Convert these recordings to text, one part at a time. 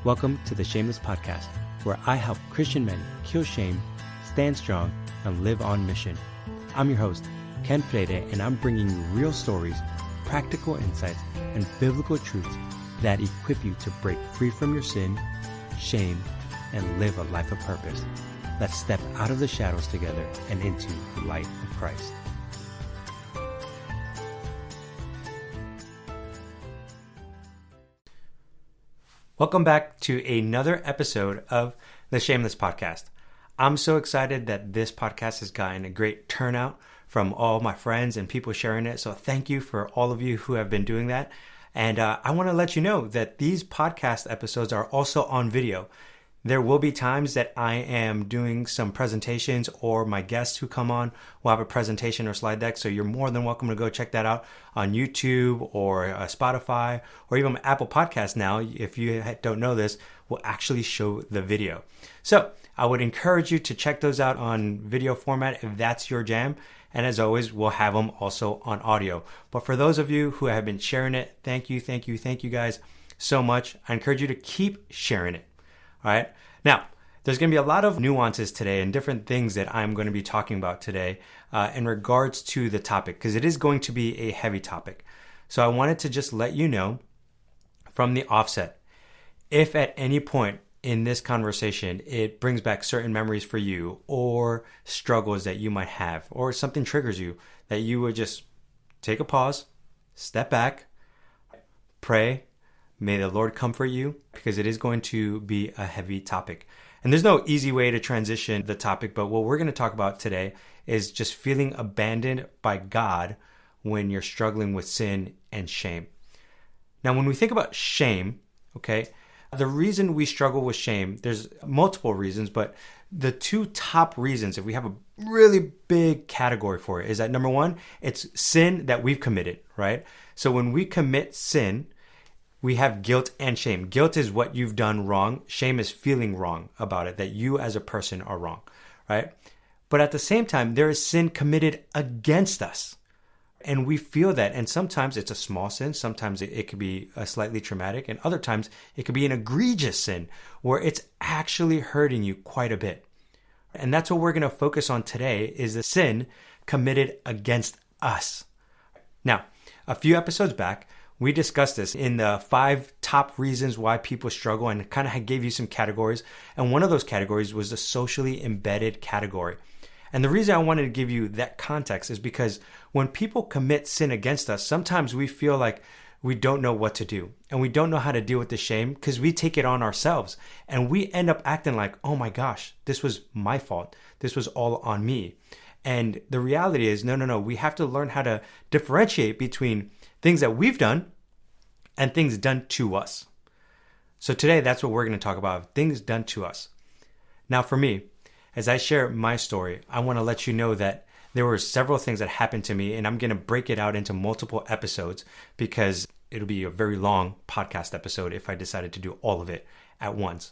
Welcome to the Shameless Podcast, where I help Christian men kill shame, stand strong, and live on mission. I'm your host, Ken Freire, and I'm bringing you real stories, practical insights, and biblical truths that equip you to break free from your sin, shame, and live a life of purpose. Let's step out of the shadows together and into the light of Christ. Welcome back to another episode of the Shameless Podcast. I'm so excited that this podcast has gotten a great turnout from all my friends and people sharing it. So thank you for all of you who have been doing that. And I want to let you know that these podcast episodes are also on video. There will be times that I am doing some presentations, or my guests who come on will have a presentation or slide deck. So you're more than welcome to go check that out on YouTube or Spotify or even Apple Podcasts now. If you don't know this, will actually show the video. So I would encourage you to check those out on video format if that's your jam. And as always, we'll have them also on audio. But for those of you who have been sharing it, thank you guys so much. I encourage you to keep sharing it. All right. Now, there's going to be a lot of nuances today and different things that I'm going to be talking about today in regards to the topic, because it is going to be a heavy topic. So I wanted to just let you know from the offset, if at any point in this conversation it brings back certain memories for you or struggles that you might have, or something triggers you, that you would just take a pause, step back, pray. May the Lord comfort you, because it is going to be a heavy topic. And there's no easy way to transition the topic, but what we're going to talk about today is just feeling abandoned by God when you're struggling with sin and shame. Now, when we think about shame, okay, the reason we struggle with shame, there's multiple reasons, but the two top reasons, if we have a really big category for it, is that number one, it's sin that we've committed, right? So when we commit sin, we have guilt and shame. Guilt is what you've done wrong. Shame is feeling wrong about it, that you as a person are wrong, right? But at the same time, there is sin committed against us. And we feel that. And sometimes it's a small sin. Sometimes it could be a slightly traumatic. And other times it could be an egregious sin where it's actually hurting you quite a bit. And that's what we're going to focus on today, is the sin committed against us. Now, a few episodes back, we discussed this in the 5 top reasons why people struggle, and kind of gave you some categories. And one of those categories was the socially embedded category. And the reason I wanted to give you that context is because when people commit sin against us, sometimes we feel like we don't know what to do, and we don't know how to deal with the shame because we take it on ourselves, and we end up acting like, oh my gosh, this was my fault. This was all on me. And the reality is, no. We have to learn how to differentiate between things that we've done and things done to us. So today, that's what we're going to talk about, things done to us. Now, for me, as I share my story, I want to let you know that there were several things that happened to me, and I'm going to break it out into multiple episodes because it'll be a very long podcast episode if I decided to do all of it at once.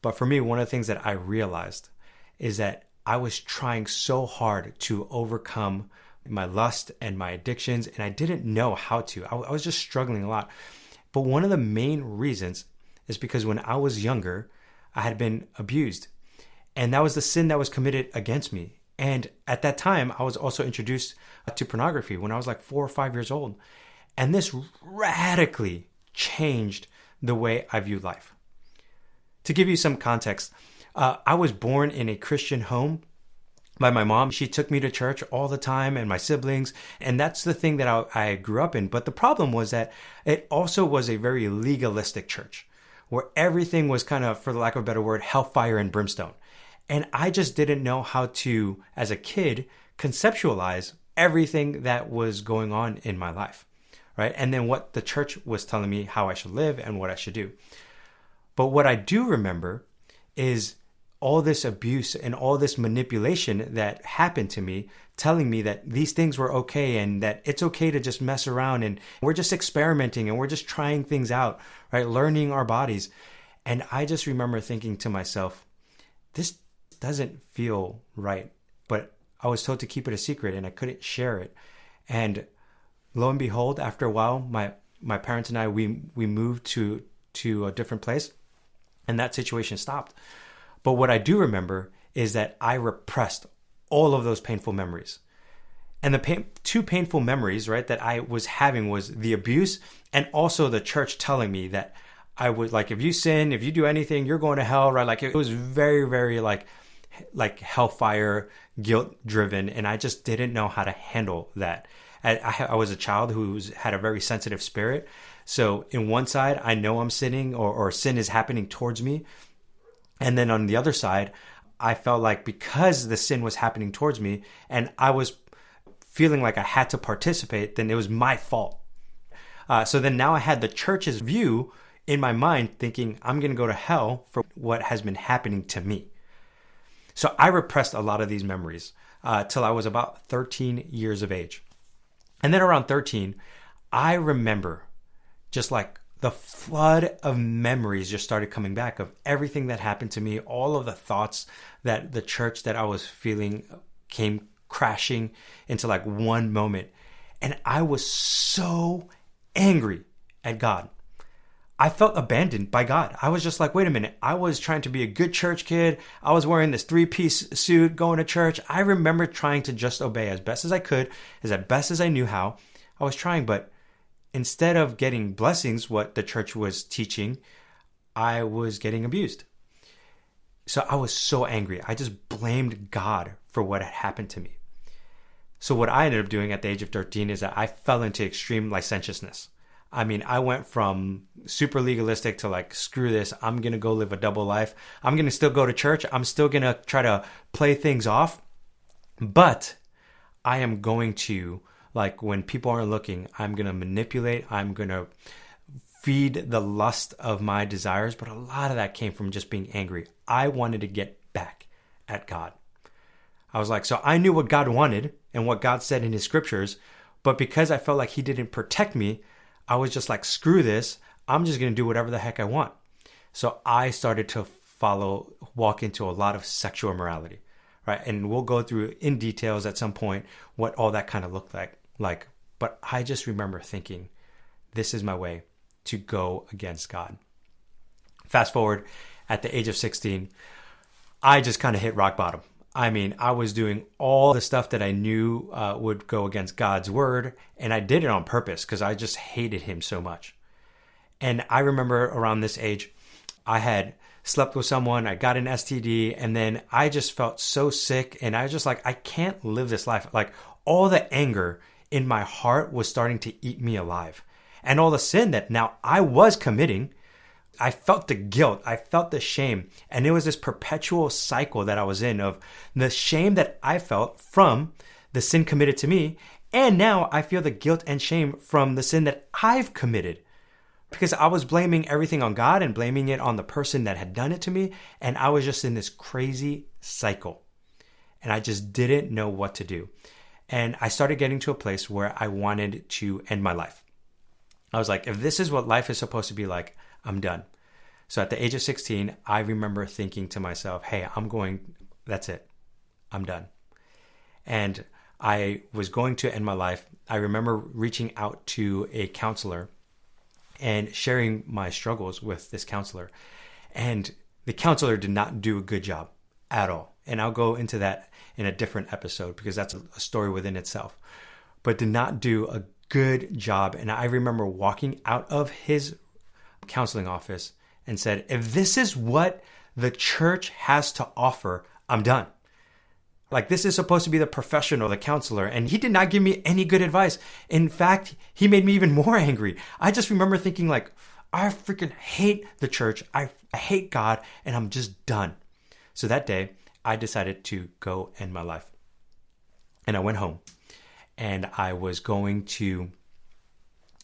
But for me, one of the things that I realized is that I was trying so hard to overcome my lust and my addictions, and I didn't know how to. I was just struggling a lot. But one of the main reasons is because when I was younger, I had been abused. And that was the sin that was committed against me. And at that time, I was also introduced to pornography when I was like 4 or 5 years old. And this radically changed the way I view life. To give you some context, I was born in a Christian home by my mom. She took me to church all the time, and my siblings. And that's the thing that I grew up in. But the problem was that it also was a very legalistic church where everything was kind of, for the lack of a better word, hellfire and brimstone. And I just didn't know how to, as a kid, conceptualize everything that was going on in my life, right? And then what the church was telling me how I should live and what I should do. But what I do remember is all this abuse and all this manipulation that happened to me, telling me that these things were okay and that it's okay to just mess around and we're just experimenting and we're just trying things out, right? Learning our bodies. And I just remember thinking to myself, this doesn't feel right. But I was told to keep it a secret and I couldn't share it. And lo and behold, after a while, my parents and I, we moved to a different place. and that situation stopped. But what I do remember is that I repressed all of those painful memories. And the two painful memories, right, that I was having was the abuse and also the church telling me that I would, like, if you sin, if you do anything, you're going to hell, right? Like, it was very, very like hellfire, guilt driven. And I just didn't know how to handle that. I was a child who had a very sensitive spirit. So in one side, I know I'm sinning or sin is happening towards me. And then on the other side, I felt like because the sin was happening towards me and I was feeling like I had to participate, then it was my fault. So then now I had the church's view in my mind thinking I'm going to go to hell for what has been happening to me. So I repressed a lot of these memories till I was about 13 years of age. And then around 13, I remember just like the flood of memories just started coming back of everything that happened to me, all of the thoughts that the church that I was feeling came crashing into like one moment. And I was so angry at God. I felt abandoned by God. I was just like, wait a minute. I was trying to be a good church kid. I was wearing this 3-piece suit going to church. I remember trying to just obey as best as I could, as best as I knew how. I was trying, but instead of getting blessings, what the church was teaching, I was getting abused. So I was so angry. I just blamed God for what had happened to me. So what I ended up doing at the age of 13 is that I fell into extreme licentiousness. I mean, I went from super legalistic to like, screw this. I'm going to go live a double life. I'm going to still go to church. I'm still going to try to play things off. But I am going to, like, when people aren't looking, I'm going to manipulate. I'm going to feed the lust of my desires. But a lot of that came from just being angry. I wanted to get back at God. I was like, so I knew what God wanted and what God said in his scriptures. But because I felt like he didn't protect me, I was just like, screw this. I'm just going to do whatever the heck I want. So I started to walk into a lot of sexual immorality, right? And we'll go through in details at some point what all that kind of looked like. But I just remember thinking, this is my way to go against God. Fast forward, at the age of 16, I just kind of hit rock bottom. I mean, I was doing all the stuff that I knew would go against God's word, and I did it on purpose because I just hated him so much. And I remember around this age, I had slept with someone, I got an STD, and then I just felt so sick, and I was just like, I can't live this life. Like, all the anger in my heart was starting to eat me alive. And all the sin that now I was committing, I felt the guilt, I felt the shame, and it was this perpetual cycle that I was in of the shame that I felt from the sin committed to me, and now I feel the guilt and shame from the sin that I've committed because I was blaming everything on God and blaming it on the person that had done it to me, and I was just in this crazy cycle, and I just didn't know what to do. And I started getting to a place where I wanted to end my life. I was like, if this is what life is supposed to be like, I'm done. So at the age of 16, I remember thinking to myself, hey, that's it. I'm done. And I was going to end my life. I remember reaching out to a counselor and sharing my struggles with this counselor. And the counselor did not do a good job at all. And I'll go into that in a different episode because that's a story within itself. But did not do a good job. And I remember walking out of his counseling office and said, if this is what the church has to offer, I'm done. Like, this is supposed to be the professional, the counselor, and he did not give me any good advice. In fact, he made me even more angry. I just remember thinking, like, I freaking hate the church. I hate God, and I'm just done. So that day, I decided to go end my life. And I went home, and I was going to,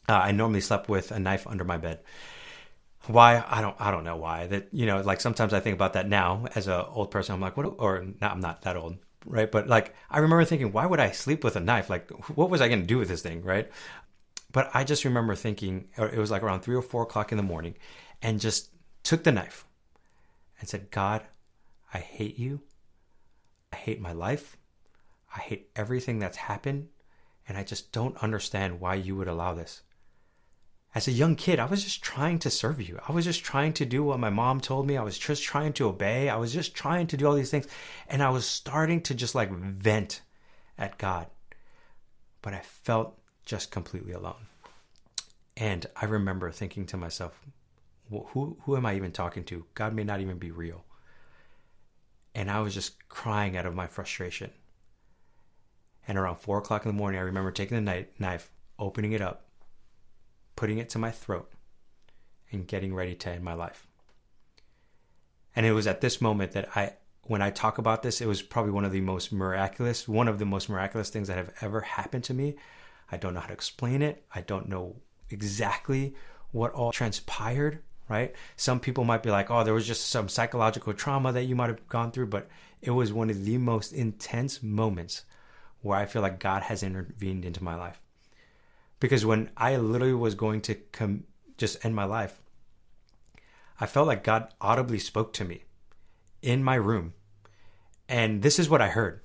I normally slept with a knife under my bed. Why? I don't know why. That, like, sometimes I think about that now as an old person. I'm like, what? Or not, I'm not that old, right? But like, I remember thinking, why would I sleep with a knife? Like, what was I going to do with this thing, right? But I just remember thinking, or it was like around 3 or 4 o'clock in the morning, and just took the knife and said, God, I hate you. I hate my life. I hate everything that's happened. And I just don't understand why you would allow this. as a young kid, I was just trying to serve you. I was just trying to do what my mom told me. I was just trying to obey. I was just trying to do all these things. And I was starting to just like vent at God. But I felt just completely alone. And I remember thinking to myself, well, who am I even talking to? God may not even be real. And I was just crying out of my frustration. And around 4 o'clock in the morning, I remember taking the knife, opening it up, putting it to my throat, and getting ready to end my life. And it was at this moment that when I talk about this, it was probably one of the most miraculous things that have ever happened to me. I don't know how to explain it. I don't know exactly what all transpired, right? Some people might be like, oh, there was just some psychological trauma that you might have gone through, but it was one of the most intense moments where I feel like God has intervened into my life. Because when I literally was going to just end my life, I felt like God audibly spoke to me in my room. And this is what I heard.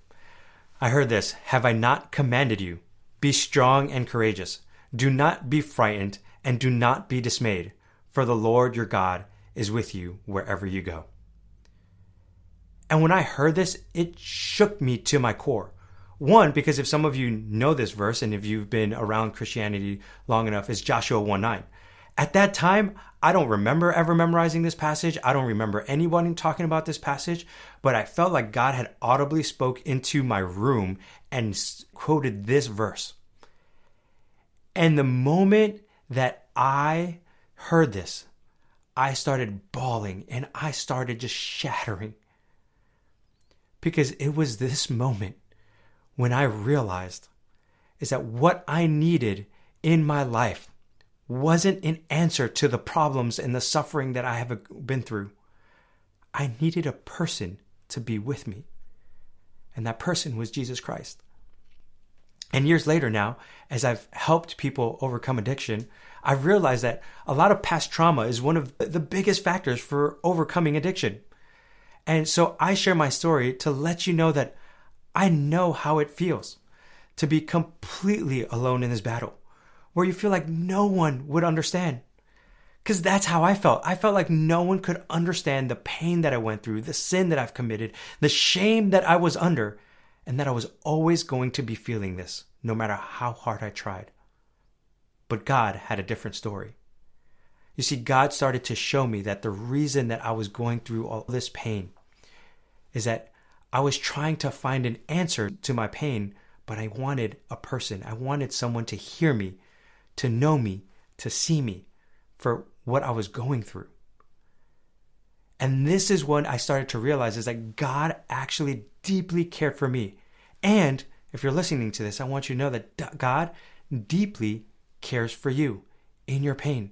I heard this: have I not commanded you? Be strong and courageous. Do not be frightened and do not be dismayed, for the Lord your God is with you wherever you go. And when I heard this, it shook me to my core. One, because if some of you know this verse and if you've been around Christianity long enough, it's Joshua 1:9. At that time, I don't remember ever memorizing this passage. I don't remember anyone talking about this passage, but I felt like God had audibly spoke into my room and quoted this verse. And the moment that I heard this, I started bawling and I started just shattering. Because it was this moment when I realized is that what I needed in my life wasn't an answer to the problems and the suffering that I have been through. I needed a person to be with me. And that person was Jesus Christ. And years later now, as I've helped people overcome addiction, I've realized that a lot of past trauma is one of the biggest factors for overcoming addiction. And so I share my story to let you know that I know how it feels to be completely alone in this battle, where you feel like no one would understand. Because that's how I felt. I felt like no one could understand the pain that I went through, the sin that I've committed, the shame that I was under, and that I was always going to be feeling this, no matter how hard I tried. But God had a different story. You see, God started to show me that the reason that I was going through all this pain is that I was trying to find an answer to my pain, but I wanted a person. I wanted someone to hear me, to know me, to see me for what I was going through. And this is what I started to realize, is that God actually deeply cared for me. And if you're listening to this, I want you to know that God deeply cares for you in your pain.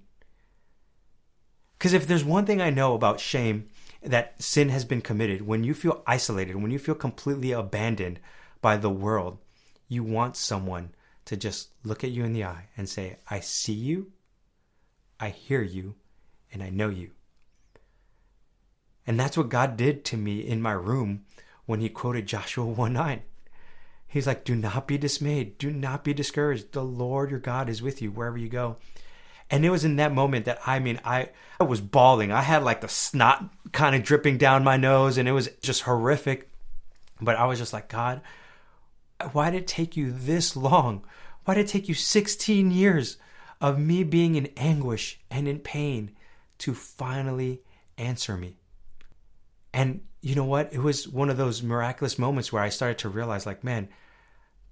Because if there's one thing I know about shame, that sin has been committed, when you feel isolated, when you feel completely abandoned by the world, you want someone to just look at you in the eye and say, I see you, I hear you, and I know you. And that's what God did to me in my room when he quoted Joshua 1:9. He's like, do not be dismayed. Do not be discouraged. The Lord your God is with you wherever you go. And it was in that moment that, I was bawling. I had like the snot kind of dripping down my nose, and it was just horrific. But I was just like, God, why did it take you this long? Why did it take you 16 years of me being in anguish and in pain to finally answer me? And you know what? It was one of those miraculous moments where I started to realize, like, man,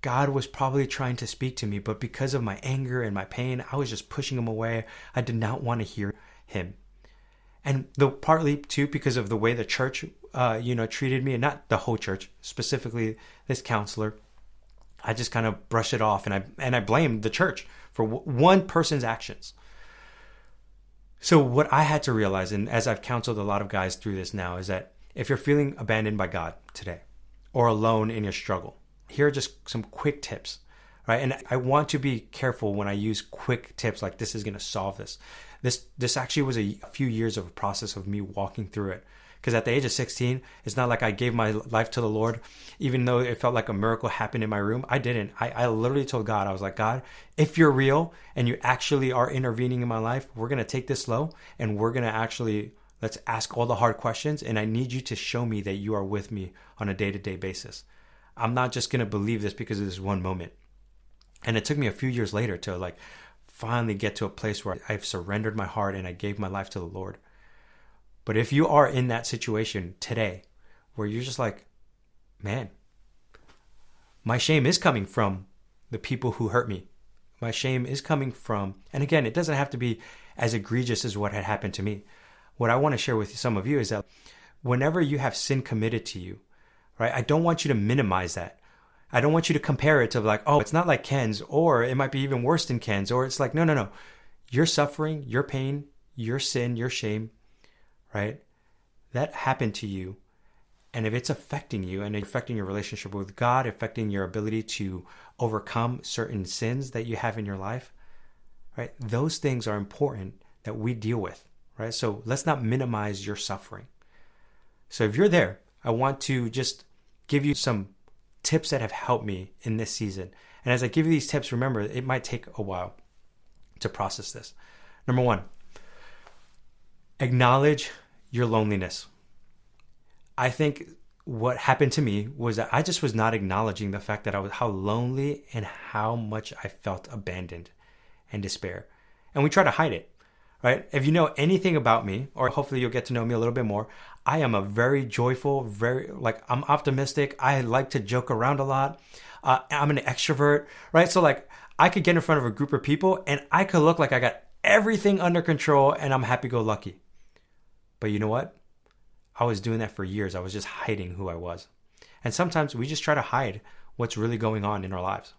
God was probably trying to speak to me, but because of my anger and my pain, I was just pushing him away. I did not want to hear him. And partly too, because of the way the church, treated me, and not the whole church, specifically this counselor, I just kind of brushed it off, and I blamed the church for one person's actions. So what I had to realize, and as I've counseled a lot of guys through this now, is that if you're feeling abandoned by God today or alone in your struggle, here are just some quick tips, right? And I want to be careful when I use quick tips like this is going to solve this. This actually was a few years of a process of me walking through it, Because at the age of 16, it's not like I gave my life to the Lord, even though it felt like a miracle happened in my room. I didn't. I literally told God, I was like, God, if you're real and you actually are intervening in my life, we're going to take this slow and we're going to actually, let's ask all the hard questions. And I need you to show me that you are with me on a day-to-day basis. I'm not just going to believe this because of this one moment. And it took me a few years later to like finally get to a place where I've surrendered my heart and I gave my life to the Lord. But if you are in that situation today where you're just like, man, my shame is coming from the people who hurt me. My shame is coming from, and again, it doesn't have to be as egregious as what had happened to me. What I want to share with some of you is that whenever you have sin committed to you, right, I don't want you to minimize that. I don't want you to compare it to like, oh, it's not like Ken's, or it might be even worse than Ken's, or it's like, no. Your suffering, your pain, your sin, your shame, right? That happened to you. And if it's affecting you and affecting your relationship with God, affecting your ability to overcome certain sins that you have in your life, right? Those things are important that we deal with, right? So let's not minimize your suffering. So if you're there, I want to just give you some tips that have helped me in this season. And as I give you these tips, remember, it might take a while to process this. Number one, acknowledge your loneliness. I think what happened to me was that I just was not acknowledging the fact that I was how lonely and how much I felt abandoned and despair. And we try to hide it, right? If you know anything about me, or hopefully you'll get to know me a little bit more, I am a very joyful, I'm optimistic. I like to joke around a lot. I'm an extrovert, right? So like I could get in front of a group of people and I could look like I got everything under control and I'm happy-go-lucky. But you know what? I was doing that for years. I was just hiding who I was. And sometimes we just try to hide what's really going on in our lives.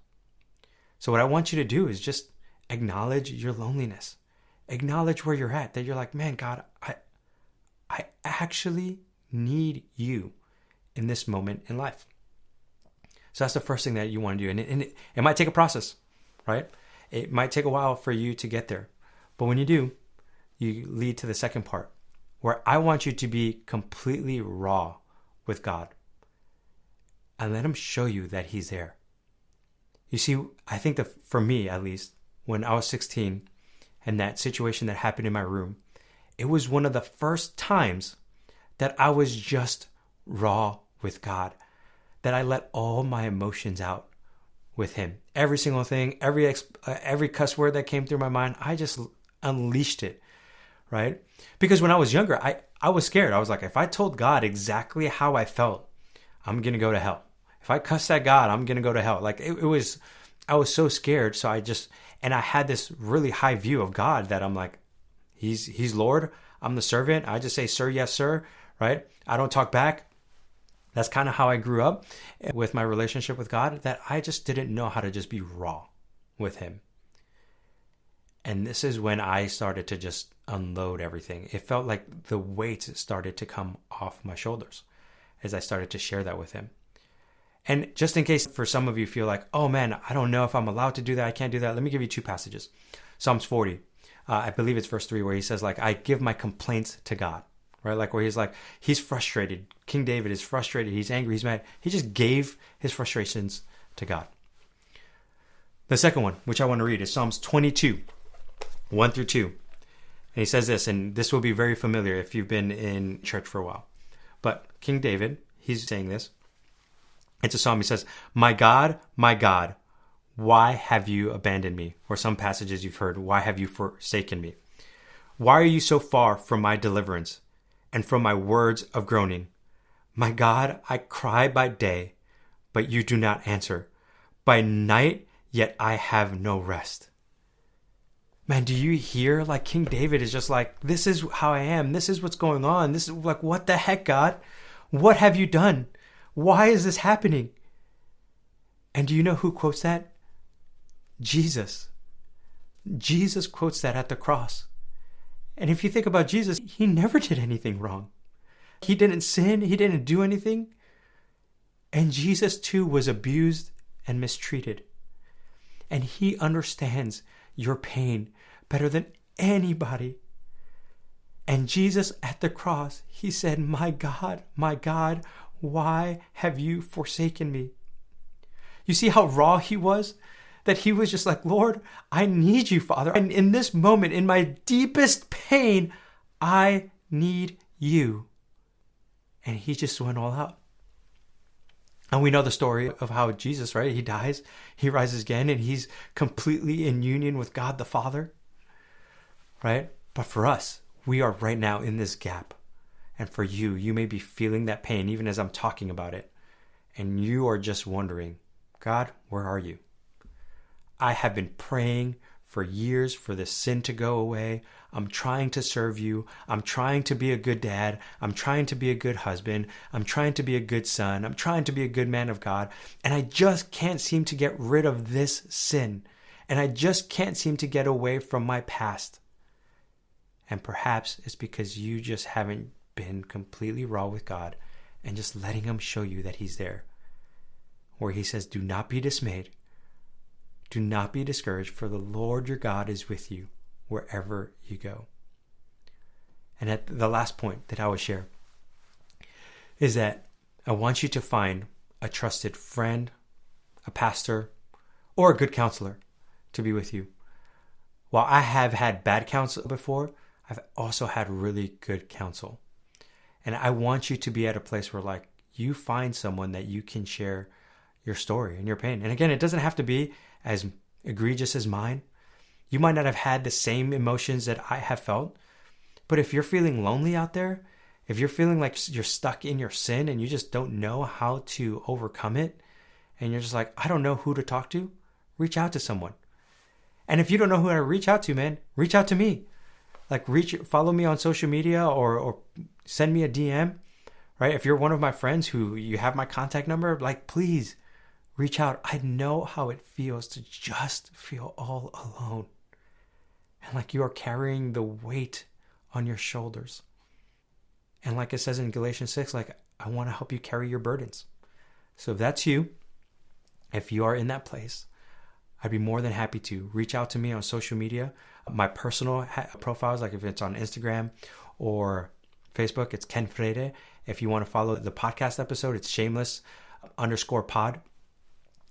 So what I want you to do is just acknowledge your loneliness. Acknowledge where you're at, that you're like, man, God, I actually need you in this moment in life. So that's the first thing that you want to do. And it might take a process, right? It might take a while for you to get there. But when you do, you lead to the second part, where I want you to be completely raw with God and let him show you that he's there. You see, I think that for me, at least, when I was 16 and that situation that happened in my room, it was one of the first times that I was just raw with God, that I let all my emotions out with him. Every single thing, every cuss word that came through my mind, I just unleashed it. Right? Because when I was younger, I was scared. I was like, if I told God exactly how I felt, I'm going to go to hell. If I cussed at God, I'm going to go to hell. Like I was so scared. So I had this really high view of God that I'm like, he's Lord. I'm the servant. I just say, sir, yes, sir. Right? I don't talk back. That's kind of how I grew up with my relationship with God, that I just didn't know how to just be raw with him. And this is when I started to just unload everything. It felt like the weight started to come off my shoulders as I started to share that with him. And just in case for some of you feel like, oh man, I don't know if I'm allowed to do that, I can't do that. Let me give you two passages. Psalms 40, I believe it's verse 3, where he says like, I give my complaints to God, right? Like where he's like, he's frustrated. King David is frustrated. He's angry. He's mad. He just gave his frustrations to God. The second one, which I want to read, is Psalms 22, 1 through 2. And he says this, and this will be very familiar if you've been in church for a while. But King David, he's saying this. It's a psalm. He says, my God, why have you abandoned me? Or some passages you've heard, why have you forsaken me? Why are you so far from my deliverance and from my words of groaning? My God, I cry by day, but you do not answer. By night, yet I have no rest. Man, do you hear? Like King David is just like, this is how I am. This is what's going on. This is like, what the heck, God? What have you done? Why is this happening? And do you know who quotes that? Jesus. Jesus quotes that at the cross. And if you think about Jesus, he never did anything wrong. He didn't sin. He didn't do anything. And Jesus too was abused and mistreated. And he understands your pain better than anybody. And Jesus at the cross, he said, my God, why have you forsaken me? You see how raw he was? That he was just like, Lord, I need you, Father. And in this moment, in my deepest pain, I need you. And he just went all out. And we know the story of how Jesus, right? He dies, he rises again, and he's completely in union with God the Father, right? But for us, we are right now in this gap. And for you, you may be feeling that pain even as I'm talking about it. And you are just wondering, God, where are you? I have been praying for years for this sin to go away. I'm trying to serve you. I'm trying to be a good dad. I'm trying to be a good husband. I'm trying to be a good son. I'm trying to be a good man of God. And I just can't seem to get rid of this sin. And I just can't seem to get away from my past. And perhaps it's because you just haven't been completely raw with God and just letting him show you that he's there. Where he says, do not be dismayed. Do not be discouraged, for the Lord your God is with you wherever you go. And at the last point that I would share is that I want you to find a trusted friend, a pastor, or a good counselor to be with you. While I have had bad counsel before, I've also had really good counsel. And I want you to be at a place where like you find someone that you can share your story and your pain. And again, it doesn't have to be as egregious as mine. You might not have had the same emotions that I have felt. But if you're feeling lonely out there, if you're feeling like you're stuck in your sin and you just don't know how to overcome it, and you're just like, I don't know who to talk to, reach out to someone. And if you don't know who to reach out to, man, reach out to me. Like follow me on social media or send me a DM, right? If you're one of my friends who you have my contact number, like please reach out. I know how it feels to just feel all alone. And like you are carrying the weight on your shoulders. And like it says in Galatians 6, like I want to help you carry your burdens. So if that's you, if you are in that place, I'd be more than happy to reach out to me on social media. My personal profiles, like if it's on Instagram or Facebook, it's Ken Freire. If you want to follow the podcast episode, it's shameless_pod.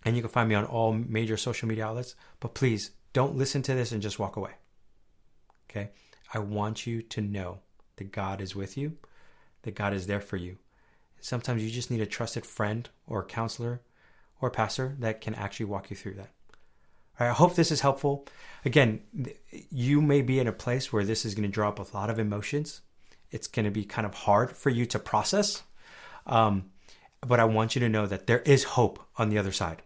And you can find me on all major social media outlets. But please don't listen to this and just walk away. Okay? I want you to know that God is with you, that God is there for you. Sometimes you just need a trusted friend or counselor or pastor that can actually walk you through that. All right, I hope this is helpful. Again, you may be in a place where this is going to draw up a lot of emotions. It's going to be kind of hard for you to process. But I want you to know that there is hope on the other side.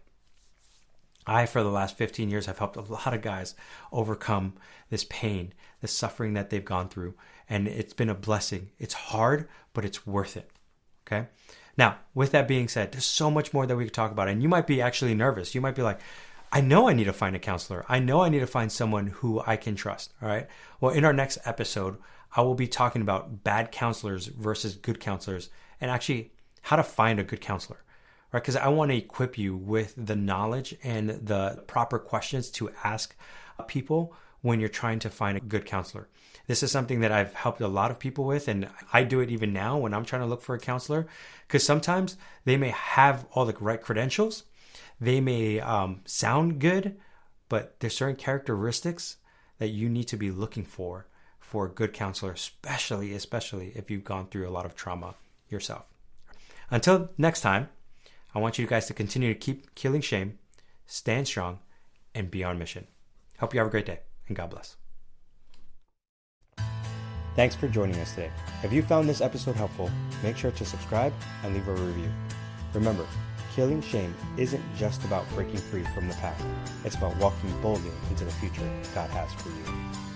For the last 15 years, have helped a lot of guys overcome this pain, this suffering that they've gone through. And it's been a blessing. It's hard, but it's worth it. Okay? Now, with that being said, there's so much more that we could talk about. And you might be actually nervous. You might be like, I know I need to find a counselor. I know I need to find someone who I can trust. All right? Well, in our next episode, I will be talking about bad counselors versus good counselors and actually how to find a good counselor. Right? Because I want to equip you with the knowledge and the proper questions to ask people when you're trying to find a good counselor. This is something that I've helped a lot of people with, and I do it even now when I'm trying to look for a counselor, because sometimes they may have all the right credentials, they may sound good, but there's certain characteristics that you need to be looking for a good counselor, especially if you've gone through a lot of trauma yourself. Until next time, I want you guys to continue to keep killing shame, stand strong, and be on mission. Hope you have a great day, and God bless. Thanks for joining us today. If you found this episode helpful, make sure to subscribe and leave a review. Remember, killing shame isn't just about breaking free from the past. It's about walking boldly into the future God has for you.